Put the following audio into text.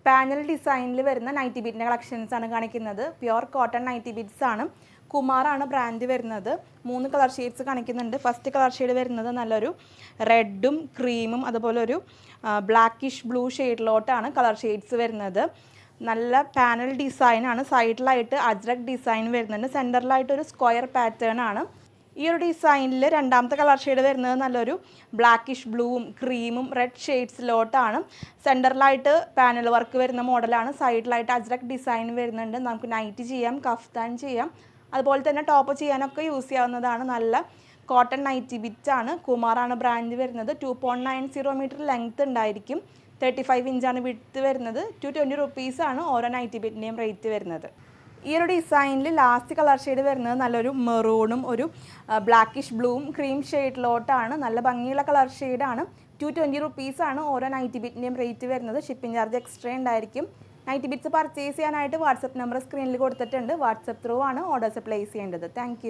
Panel ഡിസൈനിൽ വരുന്ന nightie ബീറ്റിൻ്റെ collections ആണ് കാണിക്കുന്നത്. പ്യുവർ കോട്ടൺ നൈറ്റി ബീറ്റ്സ് ആണ്. കുമാറാണ് ബ്രാൻഡ് വരുന്നത്. 3 കളർ ഷെയ്ഡ്സ് കാണിക്കുന്നുണ്ട്. ഫസ്റ്റ് കളർ ഷെയ്ഡ് വരുന്നത് നല്ലൊരു റെഡും ക്രീമും അതുപോലെ ഒരു ബ്ലാക്കിഷ് ബ്ലൂ ഷെയ്ഡിലോട്ടാണ് കളർ ഷെയ്ഡ്സ് വരുന്നത്. നല്ല പാനൽ ഡിസൈനാണ്. സൈഡിലായിട്ട് അജ്രക് ഡിസൈൻ വരുന്നുണ്ട്. സെൻറ്ററിലായിട്ട് ഒരു സ്ക്വയർ പാറ്റേൺ ആണ്. ഈ ഒരു ഡിസൈനിൽ രണ്ടാമത്തെ കളർ ഷെയ്ഡ് വരുന്നത് നല്ലൊരു ബ്ലാക്കിഷ് ബ്ലൂവും ക്രീമും റെഡ് ഷെയ്ഡ്സിലോട്ടാണ്. സെൻറ്ററിലായിട്ട് പാനൽ വർക്ക് വരുന്ന മോഡലാണ്. സൈഡിലായിട്ട് അജ്രക് ഡിസൈൻ വരുന്നുണ്ട്. നമുക്ക് നൈറ്റ് ചെയ്യാം, കഫ്താൻ ചെയ്യാം, അതുപോലെ തന്നെ ടോപ്പ് ചെയ്യാനൊക്കെ യൂസ് ചെയ്യാവുന്നതാണ്. നല്ല കോട്ടൺ നൈറ്റി ബിറ്റാണ്. കുമാറാണ് ബ്രാൻഡ് വരുന്നത്. 2.90 മീറ്റർ ലെങ്ത് ഉണ്ടായിരിക്കും. 35 ഇഞ്ചാണ് വിഡ്ത്ത് വരുന്നത്. 220 റുപ്പീസാണ് ഓരോ നൈറ്റി ബിറ്റിൻ്റെയും റേറ്റ് വരുന്നത്. ഈ ഒരു ഡിസൈനിൽ ലാസ്റ്റ് കളർ ഷെയ്ഡ് വരുന്നത് നല്ലൊരു മെറൂണും ഒരു ബ്ലാക്കിഷ് ബ്ലൂവും ക്രീം ഷെയ്ഡിലോട്ടാണ്. നല്ല ഭംഗിയുള്ള കളർ ഷെയ്ഡാണ്. 220 റുപ്പീസാണ് ഓരോ നൈറ്റി ബിറ്റിൻ്റെയും റേറ്റ് വരുന്നത്. ഷിപ്പിംഗ് ചാർജ് എക്സ്ട്രാ ഉണ്ടായിരിക്കും. നൈറ്റി ബിറ്റ്സ് പർച്ചേസ് ചെയ്യാനായിട്ട് വാട്സപ്പ് നമ്പർ സ്ക്രീനിൽ കൊടുത്തിട്ടുണ്ട്. വാട്സപ്പ് ത്രൂ ആണ് ഓർഡേഴ്സ് പ്ലേസ് ചെയ്യേണ്ടത്. താങ്ക്